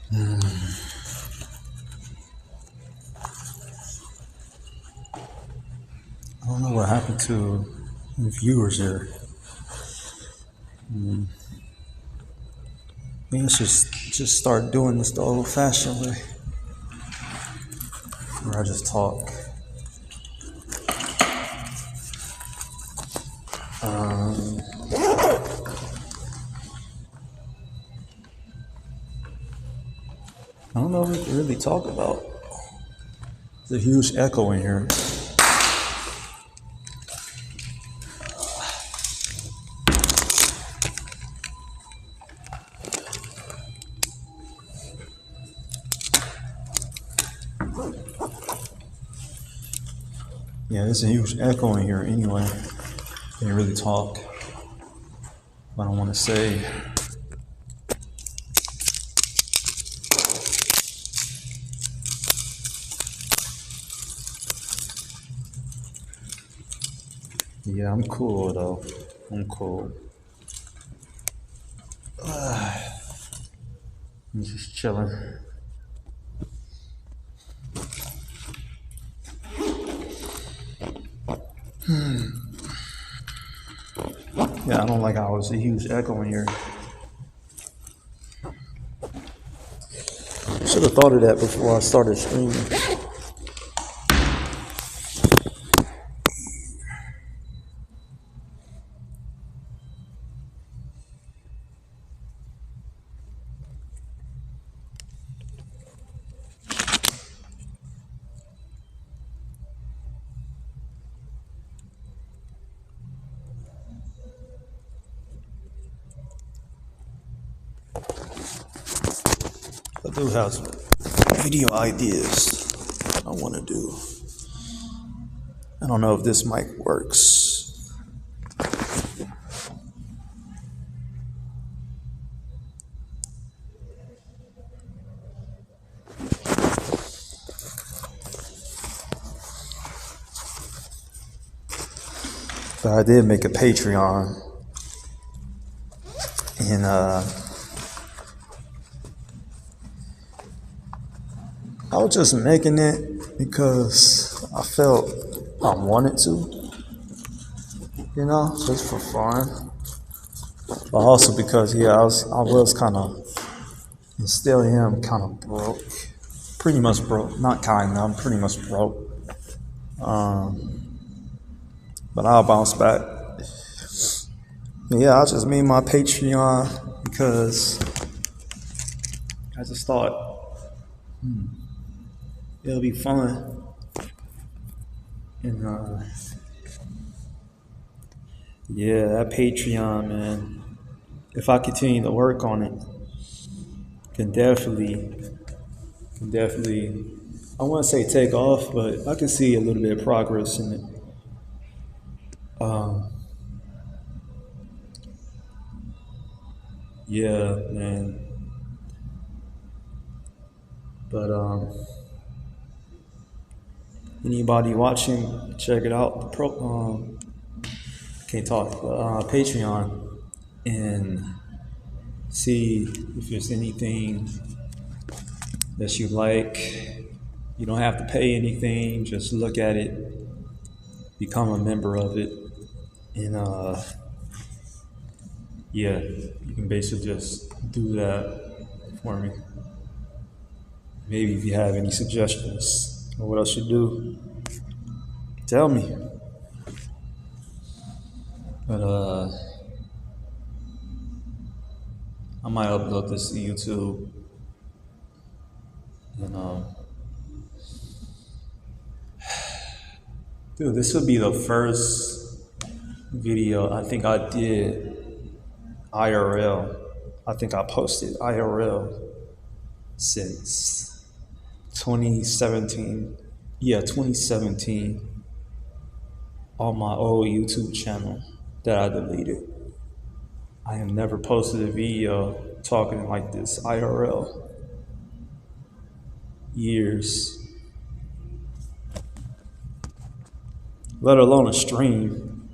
I don't know what happened to the viewers here. Maybe I should just start doing this the old-fashioned way, where I just talk. I don't know what we can really talk about. There's a huge echo in here. Yeah, there's a huge echo in here anyway. Can't really talk. What I want to say. Yeah, I'm cool though. I'm cool. I'm just chilling. Yeah, I don't like how it's a huge echo in here. Should have thought of that before I started streaming. I do have some video ideas I want to do. I don't know if this mic works. But I did make a Patreon, and I was just making it because I felt I wanted to, just for fun. But also because I was kind of, and still am kind of broke, pretty much broke. Not kind of, I'm pretty much broke. But I'll bounce back. Yeah, I just made my Patreon because I just thought it'll be fun. And yeah, that Patreon, man. If I continue to work on it, can definitely. I want to say take off, but I can see a little bit of progress in it. Yeah, man. But anybody watching, check it out. can't talk, Patreon, and see if there's anything that you like. You don't have to pay anything, just look at it, become a member of it, and yeah, you can basically just do that for me. Maybe if you have any suggestions or what I should do, tell me. But I might upload this to YouTube, and dude, this would be the first video I think I did IRL. I think I posted IRL since 2017. Yeah, 2017 on my old YouTube channel that I deleted. I have never posted a video talking like this IRL. Years. Let alone a stream.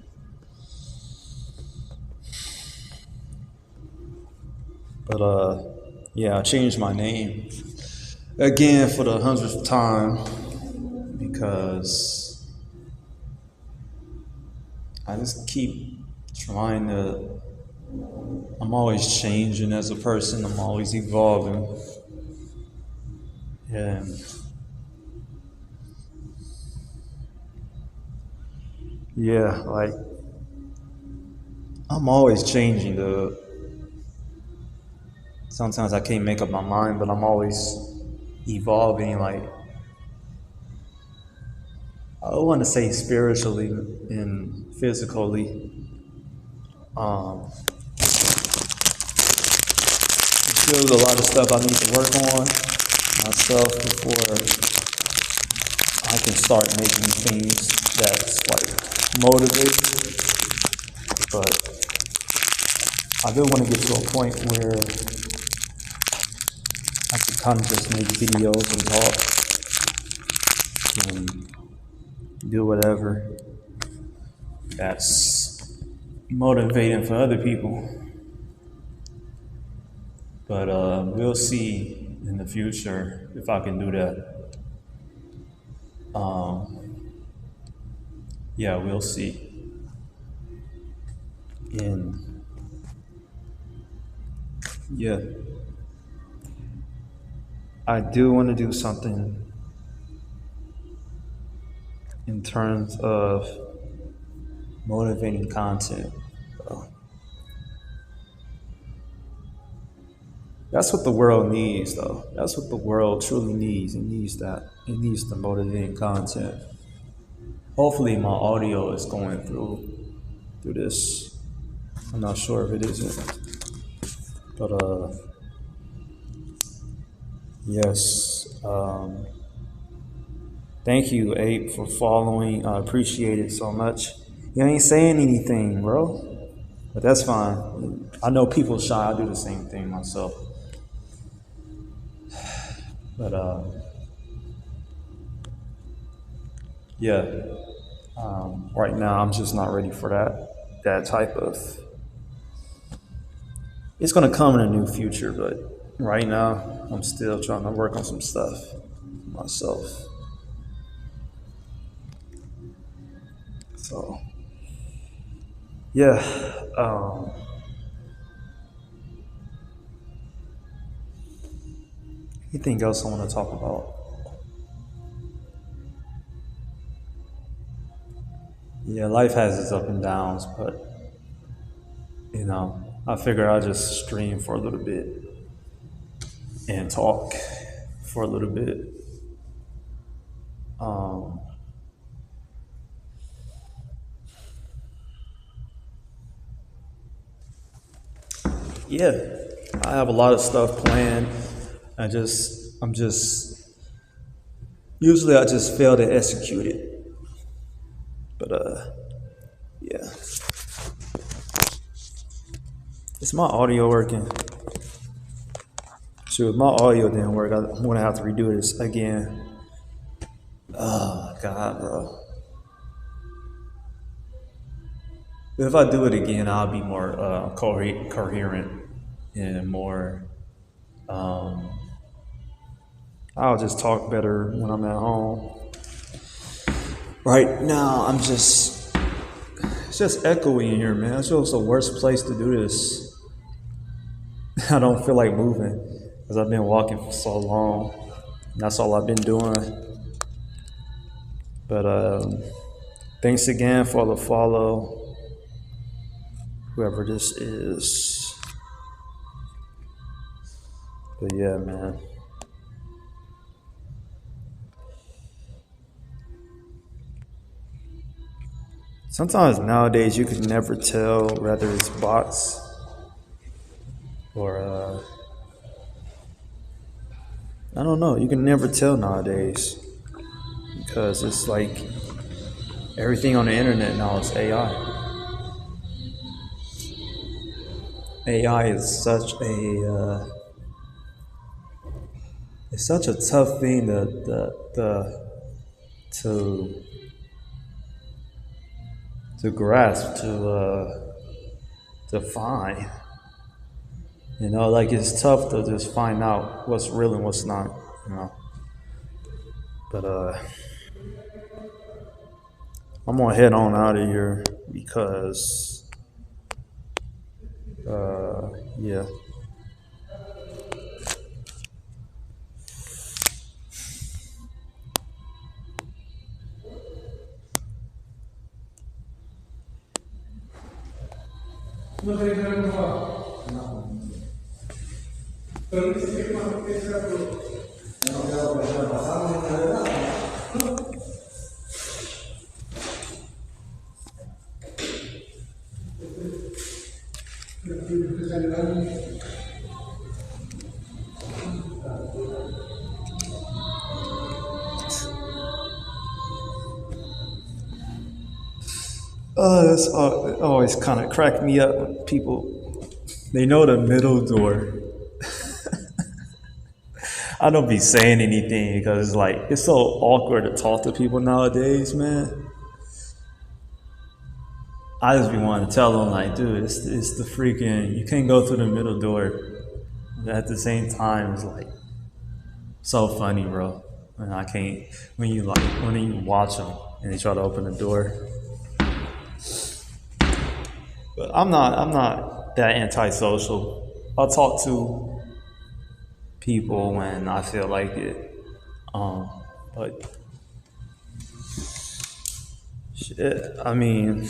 But yeah, I changed my name again for the 100th time because I just keep trying to. I'm always changing as a person. I'm always evolving, and yeah, like I'm always changing. Sometimes I can't make up my mind, but I'm always evolving. Like I don't want to say spiritually and physically. There's a lot of stuff I need to work on myself before I can start making things that's like motivate. But I do want to get to a point where I can kind of just make videos and talk and do whatever that's motivating for other people. But we'll see in the future if I can do that. Yeah, we'll see. And yeah, I do want to do something in terms of motivating content. That's what the world needs, though. That's what the world truly needs. It needs that. It needs the motivating content. Hopefully, my audio is going through this. I'm not sure if it isn't, but yes. Thank you, Ape, for following. I appreciate it so much. You ain't saying anything, bro, but that's fine. I know people shy. I do the same thing myself. But yeah, right now I'm just not ready for that type of. It's gonna come in a new future, but right now I'm still trying to work on some stuff myself. So yeah, anything else I want to talk about? Yeah, life has its up and downs, but I figure I'll just stream for a little bit and talk for a little bit. Yeah, I have a lot of stuff planned. I'm just usually I just fail to execute it. But yeah. Is my audio working? Sure, if my audio didn't work, I'm gonna have to redo this again. Oh God, bro. If I do it again, I'll be more coherent and more. Um, I'll just talk better when I'm at home. Right now, it's just echoey in here, man. It's just the worst place to do this. I don't feel like moving because I've been walking for so long. That's all I've been doing. But thanks again for the follow, whoever this is. But yeah, man. Sometimes nowadays you can never tell whether it's bots or I don't know. You can never tell nowadays because it's like everything on the internet now is AI. AI is it's such a tough thing to grasp to find. You know, like it's tough to just find out what's real and what's not. You know, but I'm gonna head on out of here because yeah. It's it always kind of cracked me up when people they know the middle door. I don't be saying anything because it's like it's so awkward to talk to people nowadays, man. I just be wanting to tell them like, dude, it's the freaking you can't go through the middle door. But at the same time, it's like so funny, bro. And I can't when you watch them and they try to open the door. But I'm not that antisocial. I'll talk to people when I feel like it. But shit, I mean,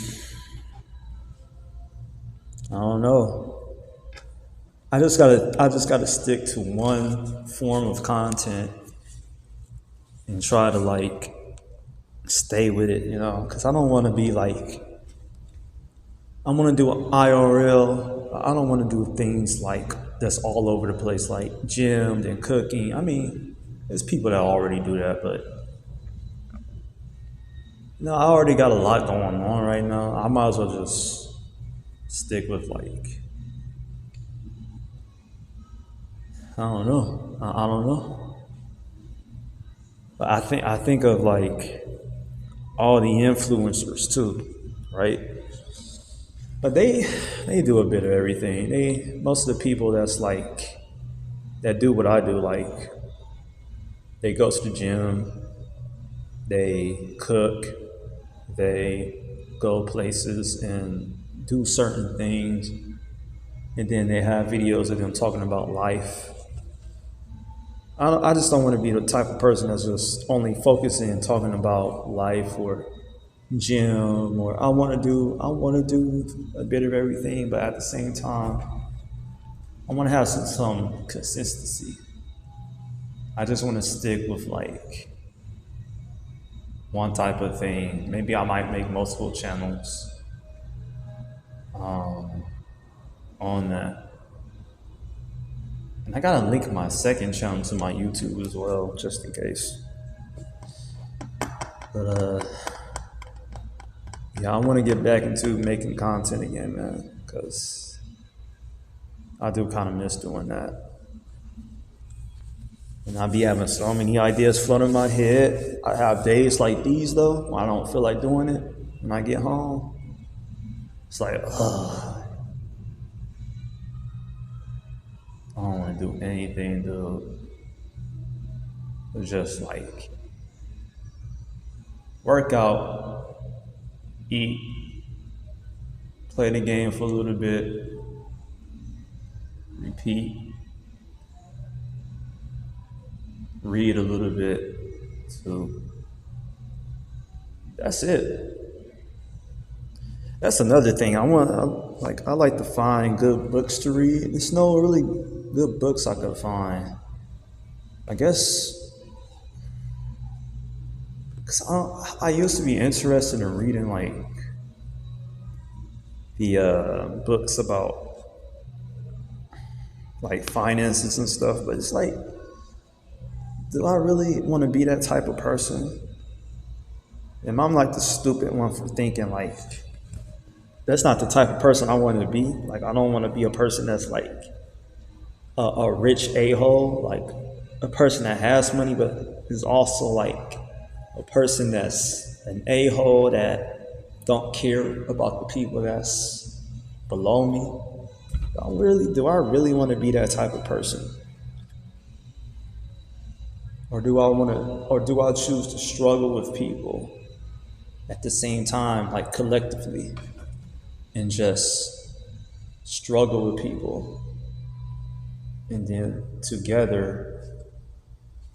I don't know. I just gotta stick to one form of content and try to like stay with it, you know, because I don't want to be like I want to do IRL. I don't want to do things like that's all over the place, like gym and cooking. I mean, there's people that already do that, but no, I already got a lot going on right now. I might as well just stick with like I don't know. I don't know. But I think of like all the influencers too, right? But they do a bit of everything. Most of the people that's like that do what I do, like they go to the gym, they cook, they go places and do certain things, and then they have videos of them talking about life. I just don't want to be the type of person that's just only focusing and talking about life or gym or I want to do a bit of everything, but at the same time, I want to have some consistency. I just want to stick with like one type of thing. Maybe I might make multiple channels on that. And I gotta link my second channel to my YouTube as well, just in case. But yeah, I want to get back into making content again, man, because I do kind of miss doing that. And I be having so many ideas floating in my head. I have days like these though, when I don't feel like doing it when I get home. It's like, I don't want to do anything, dude. It's just like work out, eat, play the game for a little bit, repeat, read a little bit. So that's it. That's another thing. I like to find good books to read. There's no really good books I could find. I guess because I used to be interested in reading like the books about like finances and stuff, but it's like, do I really want to be that type of person? And I'm like the stupid one for thinking like that's not the type of person I want to be. Like I don't want to be a person that's like a rich a-hole, like a person that has money but is also like a person that's an a-hole that don't care about the people that's below me. Do I really want to be that type of person? Or do I choose to struggle with people at the same time, like collectively, and just struggle with people, and then together.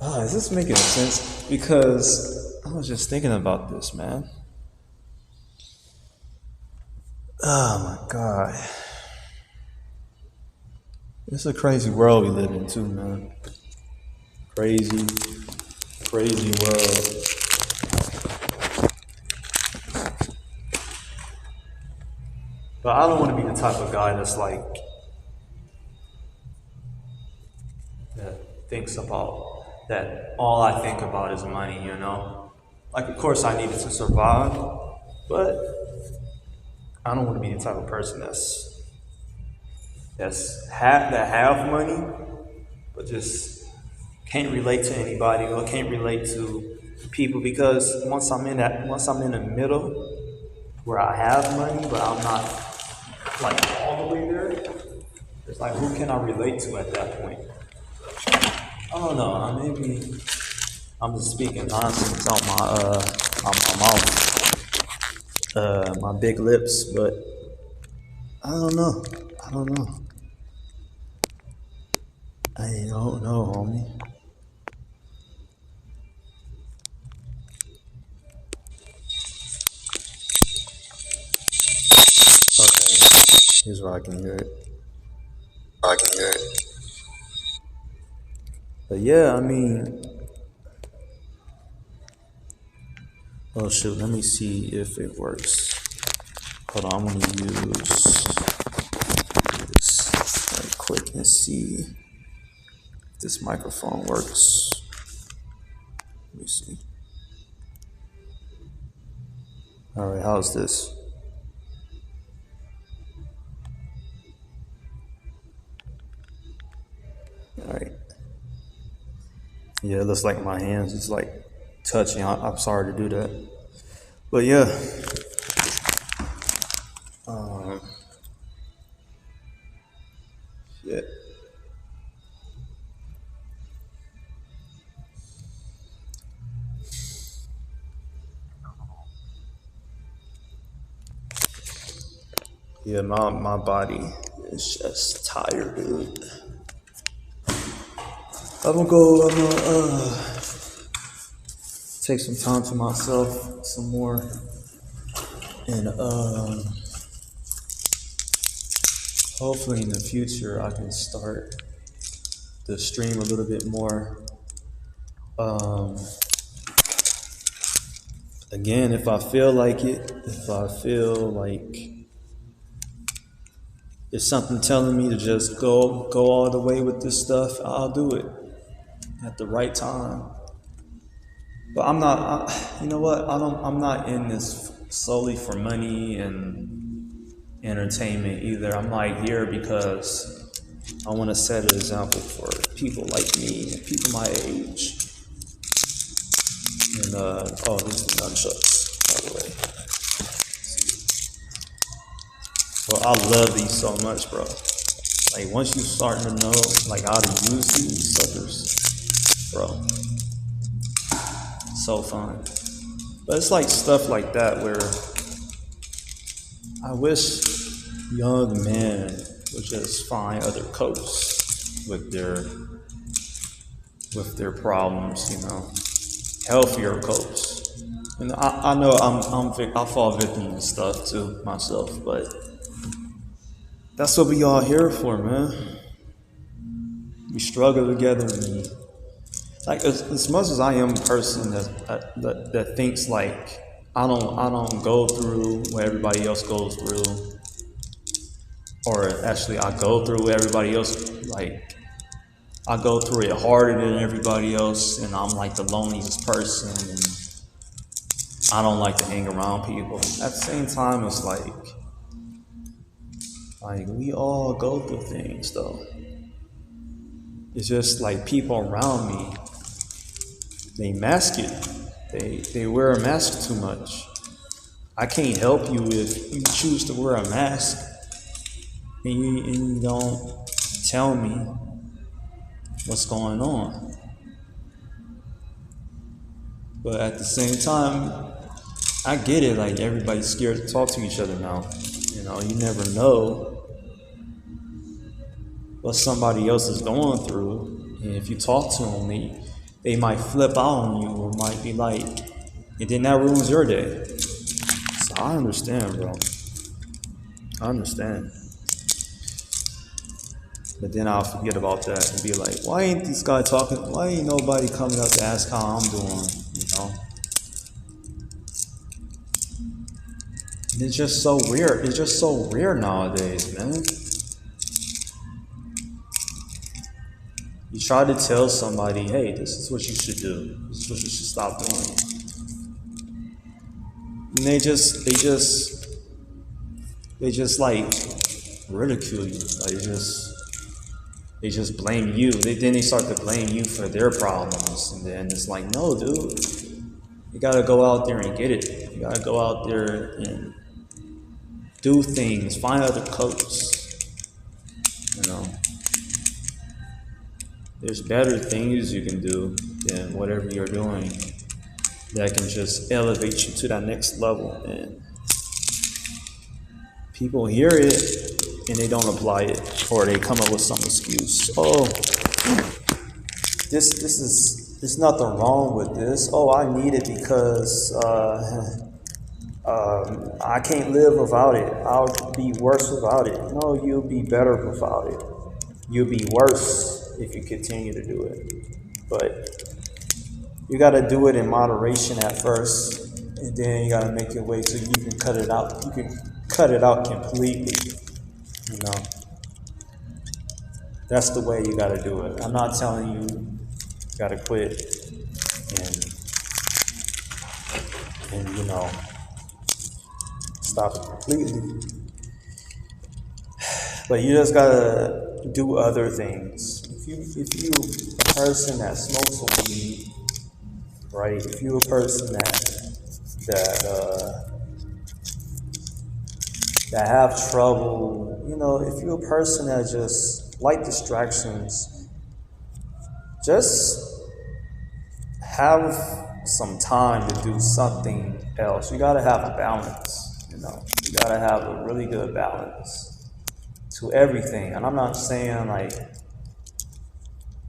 Is this making sense? Because I was just thinking about this, man. Oh my God. It's a crazy world we live in too, man. Crazy, crazy world. But I don't want to be the type of guy that's like, that thinks about, that all I think about is money, you know? Like, of course I need it to survive, but I don't want to be the type of person that have money, but just can't relate to anybody or can't relate to people, because once I'm in the middle where I have money but I'm not like all the way there, it's like who can I relate to at that point? I don't know. Maybe I'm just speaking nonsense out my mouth, my big lips, but I don't know. I don't know. I don't know, homie. Okay, here's where I can hear it. I can hear it. But yeah, I mean, oh shoot, let me see if it works. Hold on, I'm gonna use this right quick and see if this microphone works. Let me see. All right, how's this? All right. Yeah, it looks like my hands is like touching. I'm sorry to do that, but yeah. Yeah. Yeah, my body is just tired, dude. I'm gonna take some time to myself some more, and hopefully in the future I can start to stream a little bit more. Um, Again, if I feel like it, if I feel like it's something telling me to just go all the way with this stuff, I'll do it at the right time. But I'm not. You know what? I'm not in this solely for money and entertainment either. I'm like here because I want to set an example for people like me and people my age. And oh, these are nunchucks, by the way. Bro, I love these so much, bro. Like once you starting to know like how to use these suckers, bro, so fun. But it's like stuff like that where I wish young men would just find other coasts with their problems, healthier coasts. And I know I fall victim to stuff too myself, but that's what we all here for, man. We struggle together. Like as much as I am a person that thinks like I don't go through what everybody else goes through, or actually I go through what everybody else like. I go through it harder than everybody else, and I'm like the loneliest person, and I don't like to hang around people. At the same time, it's like we all go through things, though. It's just like people around me, they mask it. They wear a mask too much. I can't help you if you choose to wear a mask and you don't tell me what's going on. But at the same time, I get it. Like everybody's scared to talk to each other now. You never know what somebody else is going through, and if you talk to them, they might flip out on you, or might be like, and then that ruins your day. So I understand, bro. I understand. But then I'll forget about that and be like, why ain't this guy talking? Why ain't nobody coming up to ask how I'm doing? And it's just so weird. It's just so weird nowadays, man. You try to tell somebody, hey, this is what you should do. This is what you should stop doing. And they just like ridicule you. Like they just blame you. Then they start to blame you for their problems. And then it's like, no, dude, you gotta go out there and get it. You gotta go out there and do things, find other coaches. There's better things you can do than whatever you're doing that can just elevate you to that next level. And people hear it and they don't apply it, or they come up with some excuse. Oh, there's nothing wrong with this. Oh, I need it because I can't live without it. I'll be worse without it. No, you'll be better without it. You'll be worse if you continue to do it. But you got to do it in moderation at first, and then you got to make your way so you can cut it out. You can cut it out completely. That's the way you got to do it. I'm not telling you got to quit and stop it completely. But you just gotta do other things. If you a person that smokes weed, right? If you a person that have trouble, if you're a person that just like distractions, just have some time to do something else. You gotta have a balance. You gotta have a really good balance to everything. And I'm not saying like,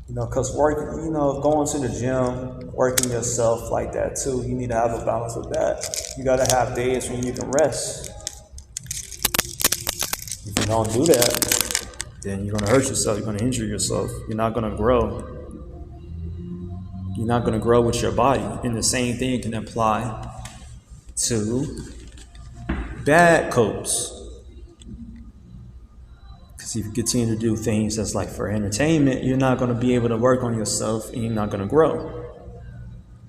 because working, going to the gym, working yourself like that too, you need to have a balance with that. You got to have days when you can rest. If you don't do that, then you're going to hurt yourself. You're going to injure yourself. You're not going to grow. You're not going to grow with your body. And the same thing can apply to bad coats. If you continue to do things that's like for entertainment, you're not going to be able to work on yourself and you're not going to grow.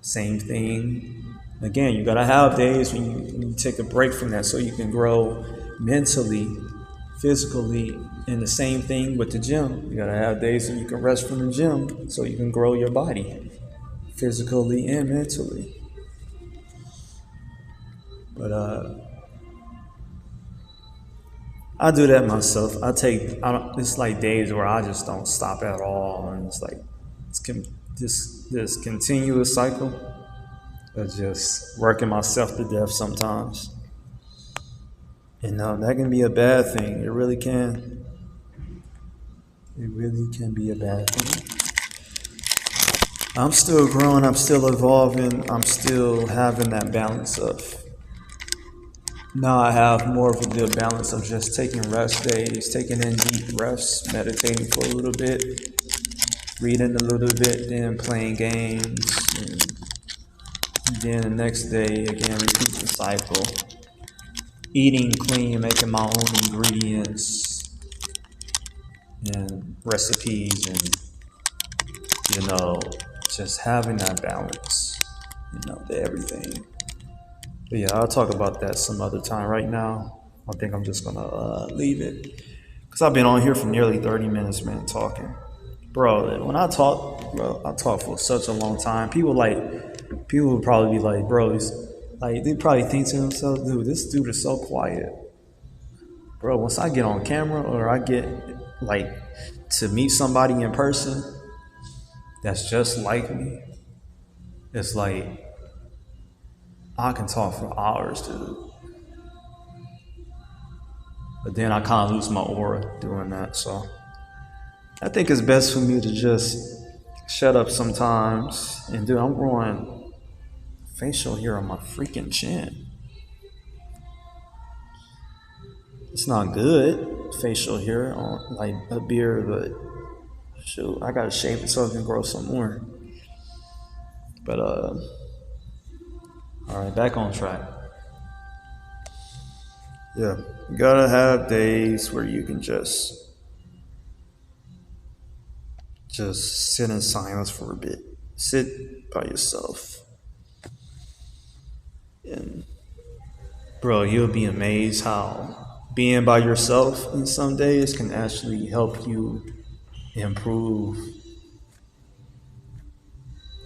Same thing. Again, you got to have days when you take a break from that so you can grow mentally, physically, and the same thing with the gym. You got to have days when you can rest from the gym so you can grow your body physically and mentally. But I do that myself. I don't, it's like days where I just don't stop at all, and it's like this continuous cycle of just working myself to death sometimes. And that can be a bad thing. It really can. It really can be a bad thing. I'm still growing. I'm still evolving. I'm still having that balance of. Now I have more of a good balance of just taking rest days, taking in deep rests, meditating for a little bit, reading a little bit, then playing games, and then the next day again repeat the cycle. Eating clean, making my own ingredients and recipes, and just having that balance, to everything. But yeah, I'll talk about that some other time. Right now, I think I'm just gonna leave it because I've been on here for nearly 30 minutes, man, talking. Bro, when I talk, I talk for such a long time. People would probably be like, bro, they probably think to themselves, dude, this dude is so quiet. Bro, once I get on camera or I get like to meet somebody in person that's just like me, it's like I can talk for hours, dude. But then I kind of lose my aura doing that. So I think it's best for me to just shut up sometimes. And dude, I'm growing facial hair on my freaking chin. It's not good, facial hair on like a beard, but shoot, I gotta shave it so it can grow some more. But all right, back on track. Yeah, you gotta have days where you can just sit in silence for a bit. Sit by yourself. And bro, you'll be amazed how being by yourself in some days can actually help you improve.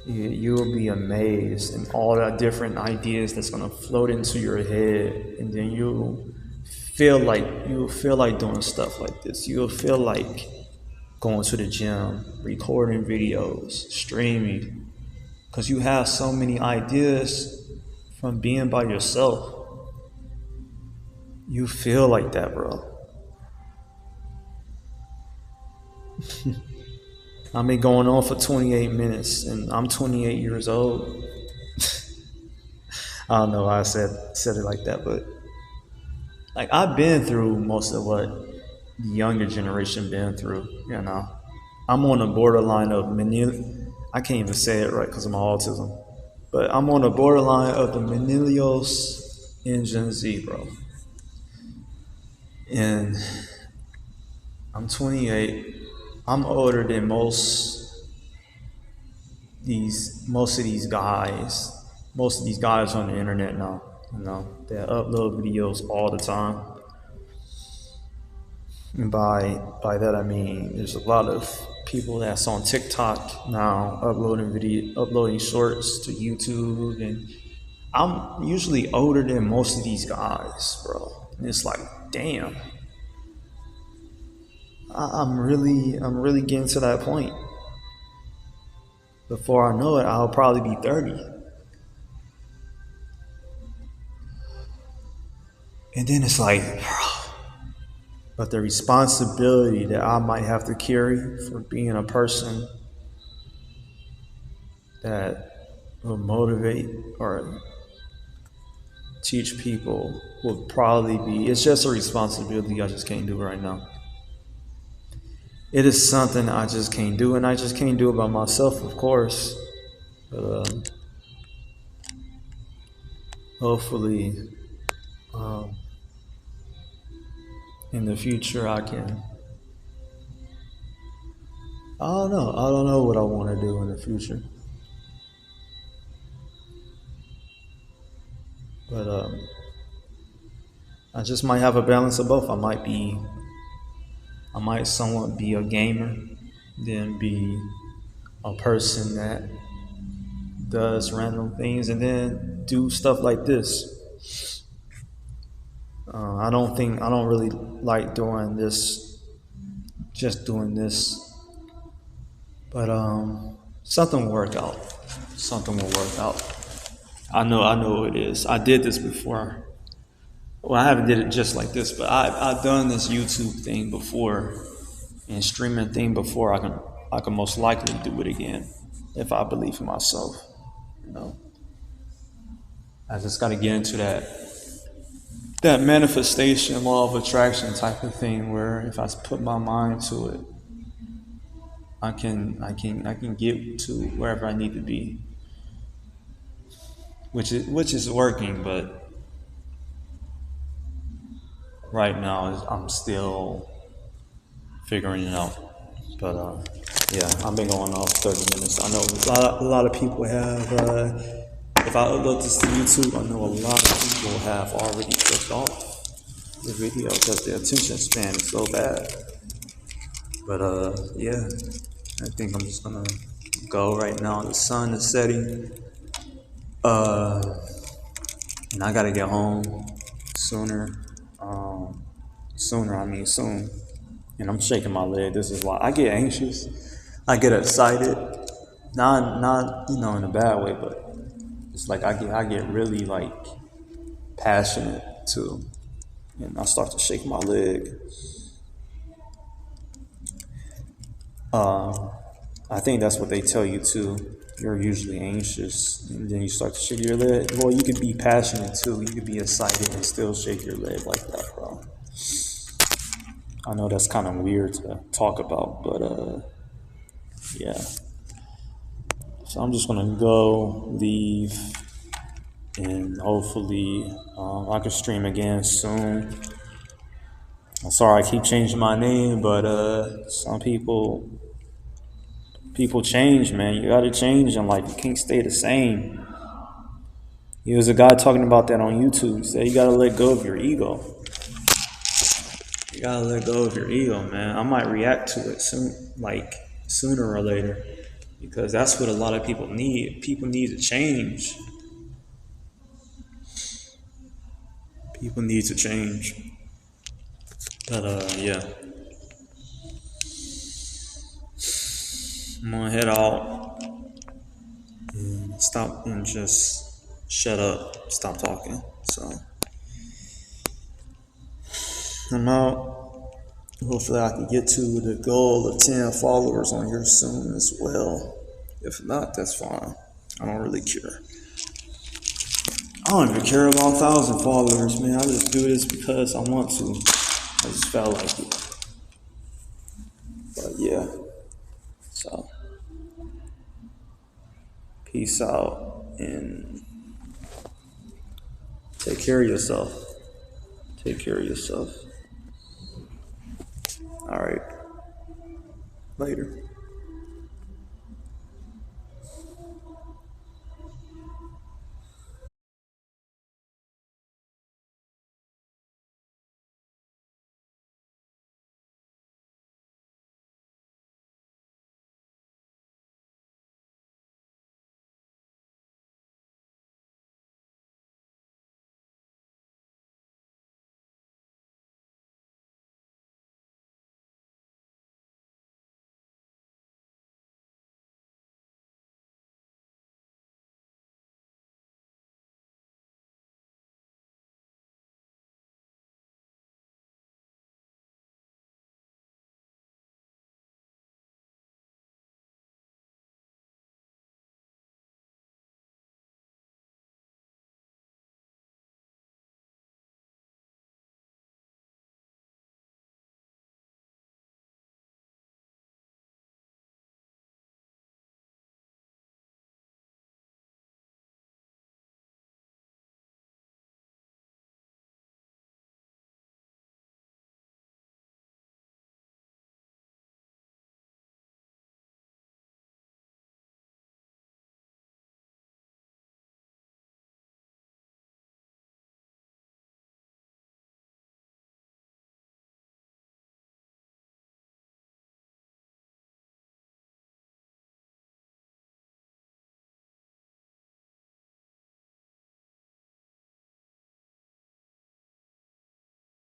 You'll be amazed in all the different ideas that's gonna float into your head, and then you'll feel like doing stuff like this. You'll feel like going to the gym, recording videos, streaming, because you have so many ideas from being by yourself. You feel like that, bro. I've been going on for 28 minutes, and I'm 28 years old. I don't know why I said it like that, but like I've been through most of what the younger generation been through. I'm on the borderline of I can't even say it right because of my autism, but I'm on the borderline of the millennials and Gen Z, bro. And I'm 28. I'm older than most of these guys. Most of these guys on the internet now, they upload videos all the time. And by that I mean there's a lot of people that's on TikTok now uploading shorts to YouTube, and I'm usually older than most of these guys, bro. And it's like, damn. I'm really getting to that point. Before I know it, I'll probably be 30. And then it's like, but the responsibility that I might have to carry for being a person that will motivate or teach people will probably be, it's just a responsibility I just can't do right now. It is something I just can't do, and I just can't do it by myself, of course. But hopefully, in the future, I can. I don't know. I don't know what I want to do in the future. But I just might have a balance of both. I might somewhat be a gamer, then be a person that does random things, and then do stuff like this. I don't really like doing this, just doing this. But something will work out. Something will work out. I know it is. I did this before. Well, I haven't did it just like this, but I've done this YouTube thing before and streaming thing before. I can most likely do it again if I believe in myself. You know, I just got to get into that manifestation, law of attraction type of thing, where if I put my mind to it, I can get to wherever I need to be, which is working, but right now I'm still figuring it out. But yeah, I've been going off 30 minutes. I know a lot of people have. If I upload this to YouTube, I know a lot of people have already clicked off the video because their attention span is so bad. But yeah, I think I'm just gonna go right now. The sun is setting. And I gotta get home sooner. Sooner, I mean soon. And I'm shaking my leg. This is why I get anxious. I get excited. Not in a bad way, but it's like I get really like passionate too. And I start to shake my leg. I think that's what they tell you too. You're usually anxious, and then you start to shake your leg. Well, you could be passionate too. You could be excited and still shake your leg like that, bro. I know that's kind of weird to talk about, but yeah. So I'm just gonna go leave, and hopefully I can stream again soon. I'm sorry I keep changing my name, but some people change, man. You gotta change in life. You can't stay the same. There was a guy talking about that on YouTube. He said you gotta let go of your ego. You gotta let go of your ego, man. I might react to it soon, like sooner or later, because that's what a lot of people need. People need to change. People need to change. But yeah, I'm gonna head out and stop and just shut up, stop talking. So I'm out. Hopefully I can get to the goal of 10 followers on here soon as well. If not, that's fine. I don't really care. I don't even care about 1,000 followers, man. I just do this because I want to. I just felt like it. But yeah. So peace out and take care of yourself. Take care of yourself. All right. Later.